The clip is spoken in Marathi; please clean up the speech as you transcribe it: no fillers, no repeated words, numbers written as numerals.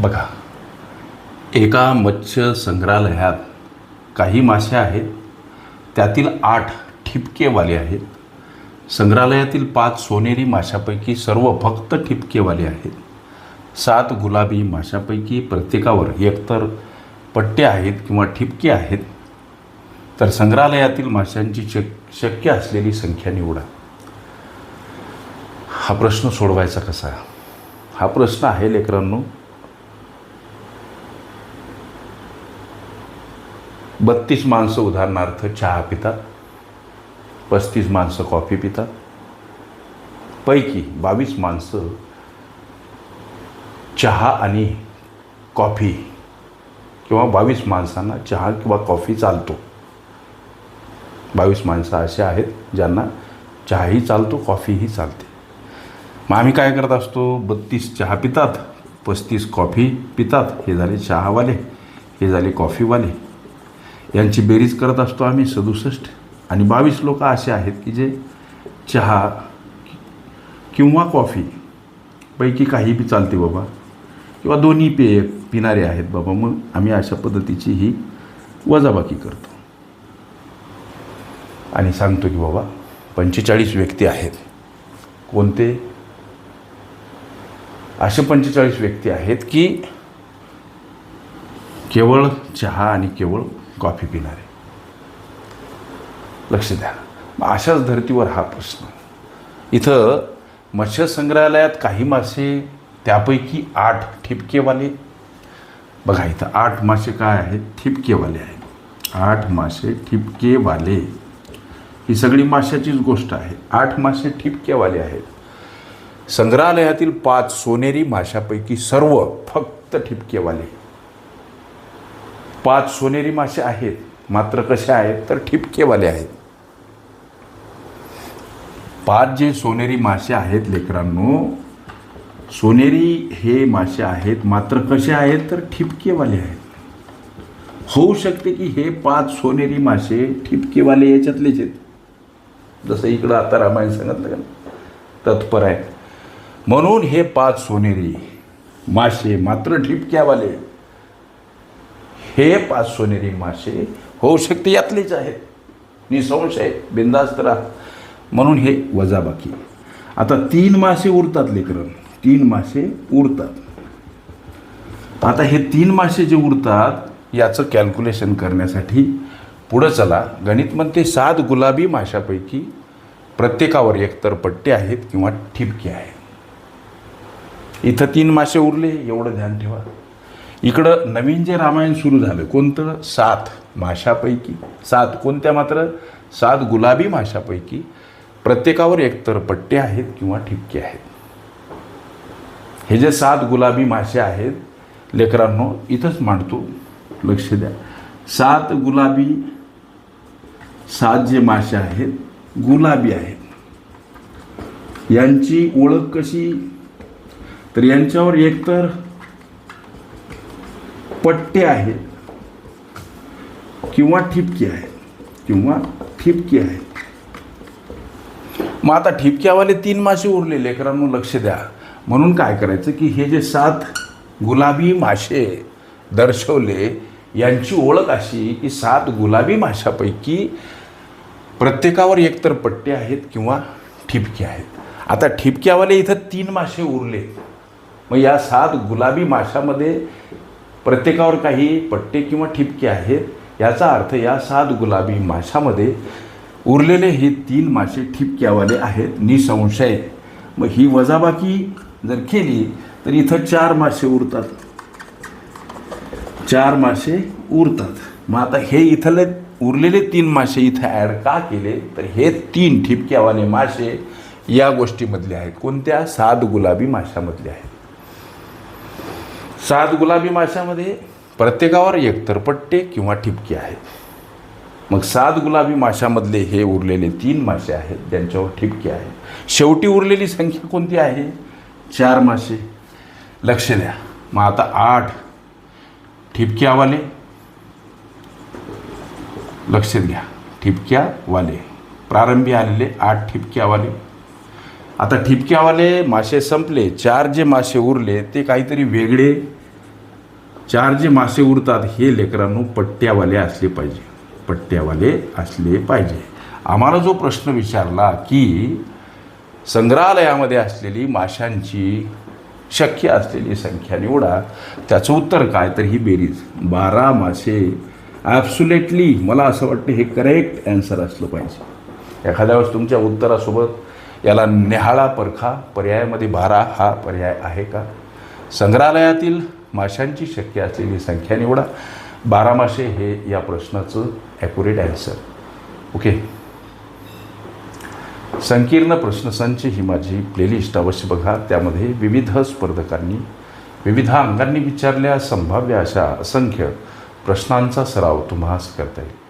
बघा, एका मत्स्य संग्रहालयात काही मासे आहेत, त्यातील 8 ठिपकेवाले आहेत. संग्रहालयातील 5 सोनेरी माशापैकी सर्व फक्त ठिपकेवाले आहेत. 7 गुलाबी माशापैकी प्रत्येकावर एकतर पट्टे आहेत किंवा ठिपके आहेत. तर संग्रहालयातील माशांची शक्य असलेली संख्या निवडा. हा प्रश्न सोडवायचा कसा? हा प्रश्न आहे लेकरांनो, 32 माणसं उदाहरणार्थ चहा पितात, 35 माणसं कॉफी पितात, पैकी 22 माणसं चहा आणि कॉफी किंवा 22 माणसांना चहा किंवा कॉफी चालतो. 22 माणसं असे आहेत ज्यांना चहाही चालतो, कॉफीही चालते. मग आम्ही काय करत असतो? 32 चहा पितात, 35 कॉफी पितात, हे झाले चहावाले, हे झाले कॉफीवाले, यांची बेरीज करत असतो आम्ही 67. आणि 22 लोक असे आहेत की जे चहा किंवा कॉफी पैकी काही बी चालते बाबा, किंवा दोन्ही पिणारे आहेत बाबा. मग आम्ही अशा पद्धतीची ही वजाबाकी करतो आणि सांगतो की बाबा 45 व्यक्ती आहेत. कोणते? असे 45 व्यक्ती आहेत की केवळ चहा आणि केवळ कॉफी पिणारे. लक्ष द्या. मग अशाच धर्तीवर हा प्रश्न. इथं मत्स्य संग्रहालयात काही मासे, त्यापैकी 8 ठिपकेवाले. बघा, इथं 8 मासे काय आहेत? ठिपकेवाले आहेत. 8 मासे ठिपकेवाले. ही सगळी माशाचीच गोष्ट आहे. 8 मासे ठिपकेवाले आहेत. संग्रहालयातील 5 सोनेरी माशापैकी सर्व फक्त ठिपकेवाले. 5 सोनेरी मासे आहेत, मात्र कसे आहेत? तर ठिपकेवाले आहेत. 5 जे सोनेरी मासे आहेत लेकरांनो, सोनेरी हे मासे आहेत, मात्र कसे आहेत? तर ठिपकेवाले आहेत. होऊ शकते की हे 5 सोनेरी मासे ठिपकेवाले याच्यातलेच आहेत. जसं इकडं आता रामायण सांगितलं का, तत्पर आहे. म्हणून हे 5 सोनेरी मासे मात्र ठिपक्यावाले, हे 5 सोनेरी मासे होऊ शकते यातलेच आहेत. निसंशय बिंदास्त राहा. म्हणून हे वजाबाकी. आता 3 मासे उरतात लेकरं, 3 मासे उरतात. आता हे 3 मासे जे उरतात याचं कॅल्क्युलेशन करण्यासाठी पुढं चला. गणित म्हणते 7 गुलाबी माशापैकी प्रत्येकावर एकतर पट्टे आहेत किंवा ठिपके आहेत. इथं 3 मासे उरले, एवढं ध्यान ठेवा. इकडं नवीन जे रामायण सुरू झालं, कोणतं? 7 माशापैकी 7 कोणत्या? मात्र 7 गुलाबी माशापैकी प्रत्येकावर एकतर पट्टे आहेत किंवा ठिपके आहेत. हे जे 7 गुलाबी मासे आहेत लेकरांनो, इथंच मांडतो, लक्ष द्या. 7 गुलाबी, 7 जे मासे आहेत गुलाबी आहेत. यांची ओळख कशी? तर यांच्यावर एकतर पट्टे आहेत किंवा ठिपके आहेत, किंवा ठिपके आहेत. मग आता ठिपक्यावाले 3 मासे उरले लेकरांनो, लक्ष द्या. म्हणून काय करायचं की हे जे 7 गुलाबी मासे दर्शवले यांची ओळख अशी की 7 गुलाबी माशापैकी प्रत्येकावर एकतर पट्टे आहेत किंवा ठिपके आहेत. आता ठिपक्यावाले इथं 3 मासे उरले. मग या 7 गुलाबी माशामध्ये प्रत्येकावर काही पट्टे किंवा ठिपके आहेत. याचा अर्थ या 7 गुलाबी माशामध्ये उरलेले हे 3 मासे ठिपक्यावाले आहेत, निसंशय. मग ही वजाबाकी जर केली तर इथं 4 मासे उरतात. 4 मासे उरतात. मग आता हे इथले उरलेले 3 मासे इथं ॲड का केले? तर हे 3 ठिपक्यावाले मासे या गोष्टीमधले आहेत. कोणत्या? 7 गुलाबी माशामधले आहेत. 7 गुलाबी माशामध्ये प्रत्येकावर एकतर पट्टे किंवा ठिपके आहेत. मग 7 गुलाबी माशामधले हे उरलेले 3 मासे आहेत ज्यांच्यावर ठिपके आहेत. शेवटी उरलेली संख्या कोणती आहे? 4 मासे. लक्ष द्या. मग आता 8 ठिपक्यावाले, लक्ष द्या, ठिपक्यावाले प्रारंभी आलेले 8 ठिपक्यावाले. आता ठिपक्यावाले मासे संपले. 4 जे मासे उरले ते काहीतरी वेगळे 4 जे मासे उरतात हे लेकरांनो पट्ट्यावाले असले पाहिजे, पट्ट्यावाले असले पाहिजे. आम्हाला जो प्रश्न विचारला की संग्रहालयामध्ये असलेली माशांची शक्य असलेली संख्या निवडा, त्याचं उत्तर काय, तर ही बेरीज 12 मासे. ॲब्सुलेटली मला असं वाटतं हे करेक्ट ॲन्सर असलं पाहिजे. एखाद्या वेळेस तुमच्या उत्तरासोबत याला निहाळा परखा, पर्यायामध्ये 12 हा पर्याय आहे का. संग्रहालयातील माशांची शक्य असलेली संख्या निवडा, 12 मासे हे या प्रश्नाचं ॲक्युरेट ॲन्सर. ओके. संकीर्ण प्रश्नसंच ही माझी प्लेलिस्ट अवश्य बघा. त्यामध्ये विविध स्पर्धकांनी विविध अंगांनी विचारल्या संभाव्य अशा असंख्य प्रश्नांचा सराव तुम्हाला करता येईल.